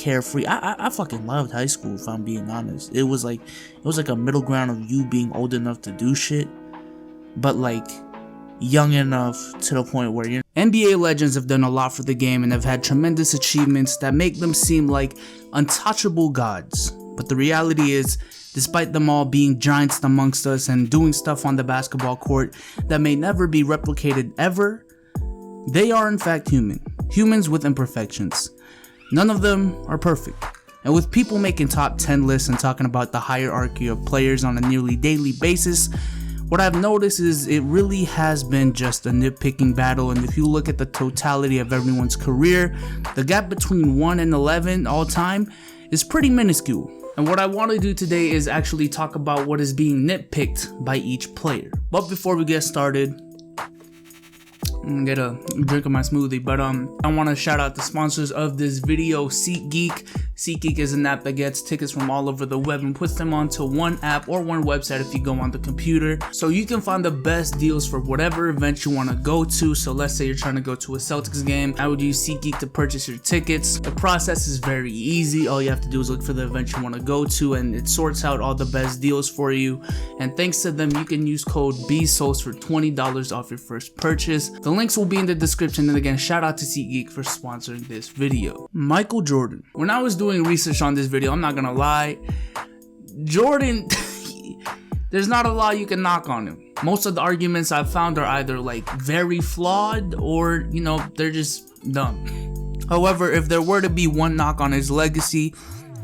carefree. I fucking loved high school, if I'm being honest. It was like a middle ground of you being old enough to do shit, but like young enough to the point where you're... NBA legends have done a lot for the game and have had tremendous achievements that make them seem like untouchable gods. But the reality is, despite them all being giants amongst us and doing stuff on the basketball court that may never be replicated ever, they are in fact humans with imperfections. None of them are perfect. And with people making top 10 lists and talking about the hierarchy of players on a nearly daily basis, what I've noticed is it really has been just a nitpicking battle, and if you look at the totality of everyone's career, the gap between 1 and 11 all time is pretty minuscule. And what I want to do today is actually talk about what is being nitpicked by each player. But before we get started, I'm gonna get a drink of my smoothie, but I want to shout out the sponsors of this video, SeatGeek. SeatGeek is an app that gets tickets from all over the web and puts them onto one app or one website if you go on the computer, so you can find the best deals for whatever event you want to go to. So let's say you're trying to go to a Celtics game, I would use SeatGeek to purchase your tickets. The process is very easy. All you have to do is look for the event you want to go to, and it sorts out all the best deals for you. And thanks to them, you can use code BSOS for $20 off your first purchase. The links will be in the description, and again, shout out to SeatGeek for sponsoring this video. Michael Jordan. When I was doing research on this video, I'm not gonna lie, Jordan, there's not a lot you can knock on him. Most of the arguments I've found are either like very flawed or, you know, they're just dumb. However, if there were to be one knock on his legacy,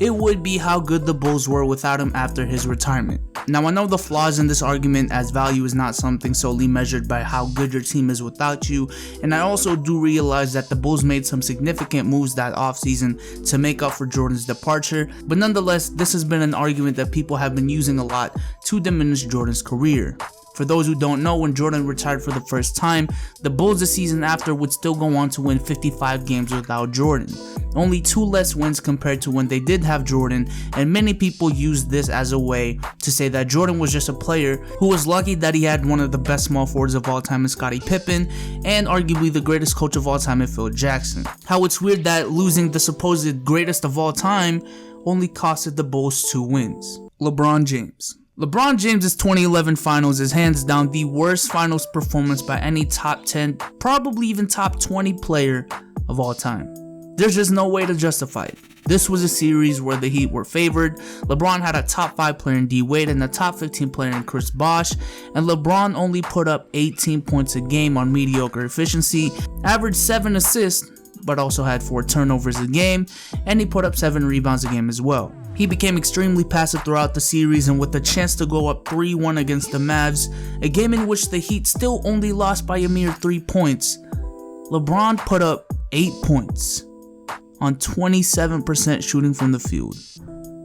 it would be how good the Bulls were without him after his retirement. Now, I know the flaws in this argument, as value is not something solely measured by how good your team is without you, and I also do realize that the Bulls made some significant moves that offseason to make up for Jordan's departure, but nonetheless, this has been an argument that people have been using a lot to diminish Jordan's career. For those who don't know, when Jordan retired for the first time, the Bulls the season after would still go on to win 55 games without Jordan. Only 2 less wins compared to when they did have Jordan, and many people use this as a way to say that Jordan was just a player who was lucky that he had one of the best small forwards of all time in Scottie Pippen, and arguably the greatest coach of all time in Phil Jackson. How it's weird that losing the supposed greatest of all time only costed the Bulls 2 wins. LeBron James. LeBron James' 2011 finals is hands down the worst finals performance by any top 10, probably even top 20 player of all time. There's just no way to justify it. This was a series where the Heat were favored. LeBron had a top 5 player in D Wade and a top 15 player in Chris Bosh, and LeBron only put up 18 points a game on mediocre efficiency, averaged 7 assists, but also had 4 turnovers a game, and he put up 7 rebounds a game as well. He became extremely passive throughout the series, and with a chance to go up 3-1 against the Mavs, a game in which the Heat still only lost by a mere 3 points, LeBron put up 8 points on 27% shooting from the field,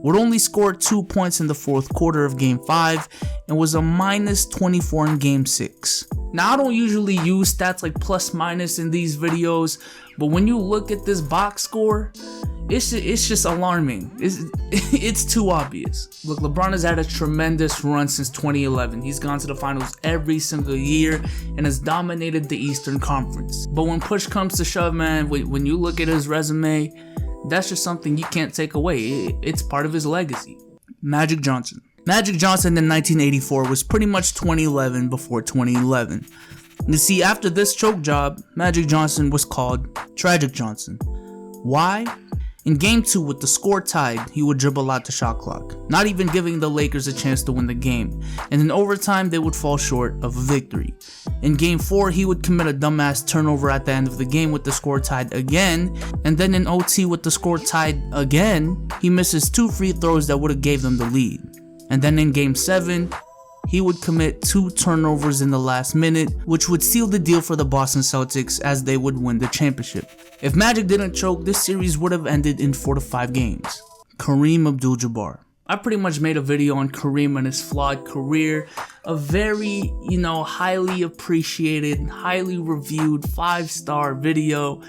would only score 2 points in the 4th quarter of Game 5, and was a minus 24 in Game 6. Now, I don't usually use stats like plus minus in these videos, but when you look at this box score, it's just alarming. It's too obvious. Look, LeBron has had a tremendous run since 2011. He's gone to the finals every single year and has dominated the Eastern Conference. But when push comes to shove, man, when you look at his resume, that's just something you can't take away. It's part of his legacy. Magic Johnson. Magic Johnson in 1984 was pretty much 2011 before 2011. You see, after this choke job, Magic Johnson was called Tragic Johnson. Why? In Game 2, with the score tied, he would dribble out the shot clock, not even giving the Lakers a chance to win the game, and in overtime they would fall short of a victory. In Game 4, he would commit a dumbass turnover at the end of the game with the score tied again, and then in OT with the score tied again, he misses 2 free throws that would have gave them the lead. And then in Game 7, he would commit 2 turnovers in the last minute, which would seal the deal for the Boston Celtics as they would win the championship. If Magic didn't choke, this series would have ended in 4 to 5 games. Kareem Abdul-Jabbar. I pretty much made a video on Kareem and his flawed career. A very, highly appreciated, highly reviewed 5-star video.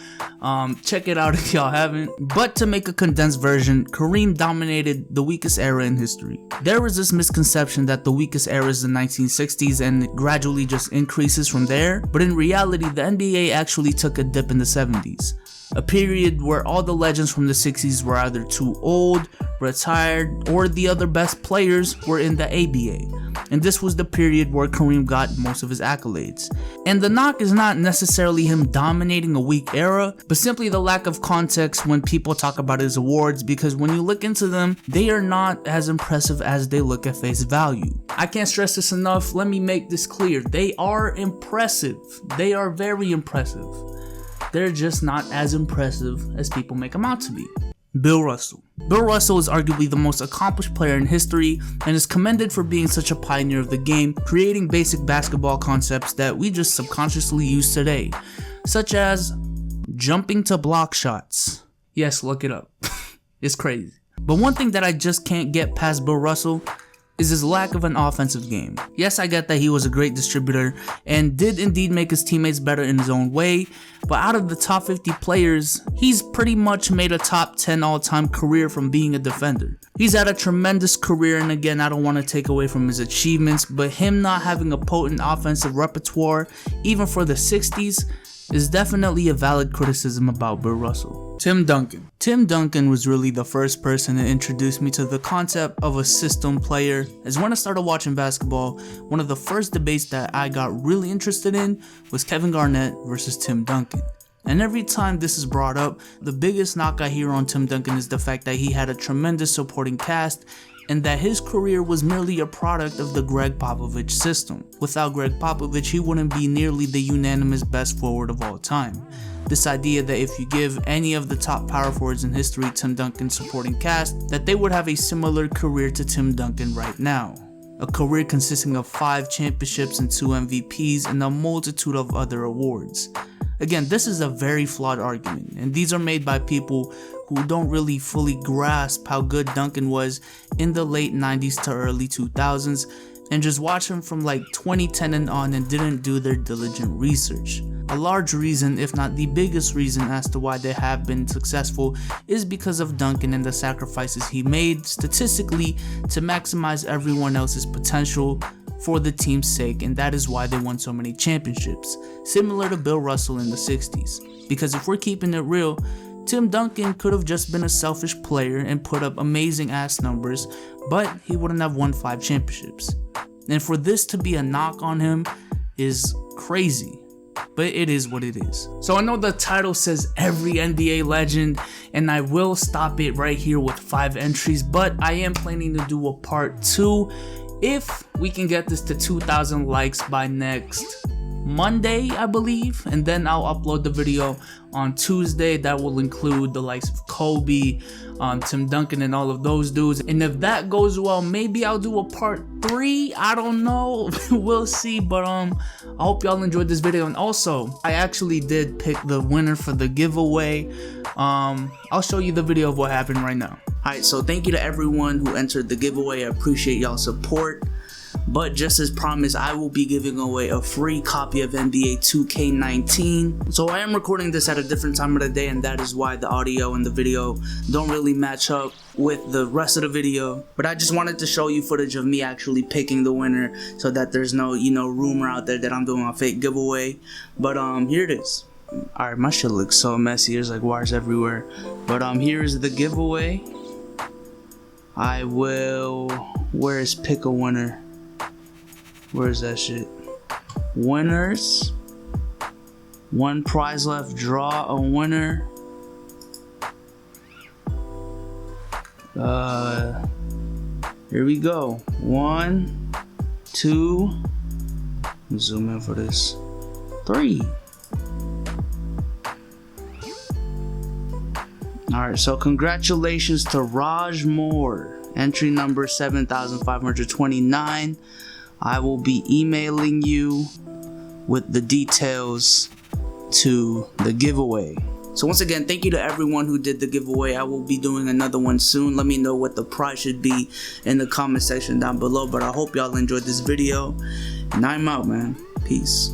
Check it out if y'all haven't. But to make a condensed version, Kareem dominated the weakest era in history. There was this misconception that the weakest era is the 1960s and it gradually just increases from there. But in reality, the NBA actually took a dip in the 70s. A period where all the legends from the 60s were either too old, retired, or the other best players were in the ABA. And this was the period where Kareem got most of his accolades. And the knock is not necessarily him dominating a weak era, but simply the lack of context when people talk about his awards, because when you look into them, they are not as impressive as they look at face value. I can't stress this enough, let me make this clear. They are impressive. They are very impressive. They're just not as impressive as people make them out to be. Bill Russell. Bill Russell is arguably the most accomplished player in history and is commended for being such a pioneer of the game, creating basic basketball concepts that we just subconsciously use today, such as jumping to block shots. Yes, look it up. It's crazy. But one thing that I just can't get past Bill Russell is his lack of an offensive game. Yes, I get that he was a great distributor and did indeed make his teammates better in his own way, but out of the top 50 players, he's pretty much made a top 10 all-time career from being a defender. He's had a tremendous career, and again, I don't want to take away from his achievements, but him not having a potent offensive repertoire, even for the 60s, is definitely a valid criticism about Bill Russell. Tim Duncan. Tim Duncan was really the first person to introduce me to the concept of a system player, as when I started watching basketball, one of the first debates that I got really interested in was Kevin Garnett versus Tim Duncan. And every time this is brought up, the biggest knock I hear on Tim Duncan is the fact that he had a tremendous supporting cast and that his career was merely a product of the Greg Popovich system. Without Greg Popovich, he wouldn't be nearly the unanimous best forward of all time. This idea that if you give any of the top power forwards in history Tim Duncan's supporting cast, that they would have a similar career to Tim Duncan right now. A career consisting of 5 championships and 2 MVPs and a multitude of other awards. Again, this is a very flawed argument, and these are made by people who don't really fully grasp how good Duncan was in the late 90s to early 2000s and just watch him from like 2010 and on and didn't do their diligent research. A large reason, if not the biggest reason as to why they have been successful, is because of Duncan and the sacrifices he made statistically to maximize everyone else's potential for the team's sake, and that is why they won so many championships, similar to Bill Russell in the 60s. Because if we're keeping it real, Tim Duncan could have just been a selfish player and put up amazing ass numbers, but he wouldn't have won 5 championships. And for this to be a knock on him is crazy, but it is what it is. So I know the title says every NBA legend, and I will stop it right here with 5 entries, but I am planning to do a part 2 if we can get this to 2,000 likes by next Monday, I believe, and then I'll upload the video on Tuesday. That will include the likes of Kobe, Tim Duncan, and all of those dudes. And if that goes well, maybe I'll do a part 3. I don't know. We'll see. But I hope y'all enjoyed this video. And also, I actually did pick the winner for the giveaway. I'll show you the video of what happened right now. Alright, so thank you to everyone who entered the giveaway. I appreciate y'all's support. But just as promised, I will be giving away a free copy of NBA 2K19. So I am recording this at a different time of the day, and that is why the audio and the video don't really match up with the rest of the video. But I just wanted to show you footage of me actually picking the winner so that there's no, rumor out there that I'm doing a fake giveaway. But here it is. Alright, my shit looks so messy. There's like wires everywhere. But here is the giveaway. I will... Where is pick a winner? Where's that shit? Winners. 1 prize left. Draw a winner. Here we go. 1, 2. Zoom in for this. 3. Alright, so congratulations to Raj Moore. Entry number 7529. I will be emailing you with the details to the giveaway. So once again, thank you to everyone who did the giveaway. I will be doing another one soon. Let me know what the prize should be in the comment section down below. But I hope y'all enjoyed this video. And I'm out, man. Peace.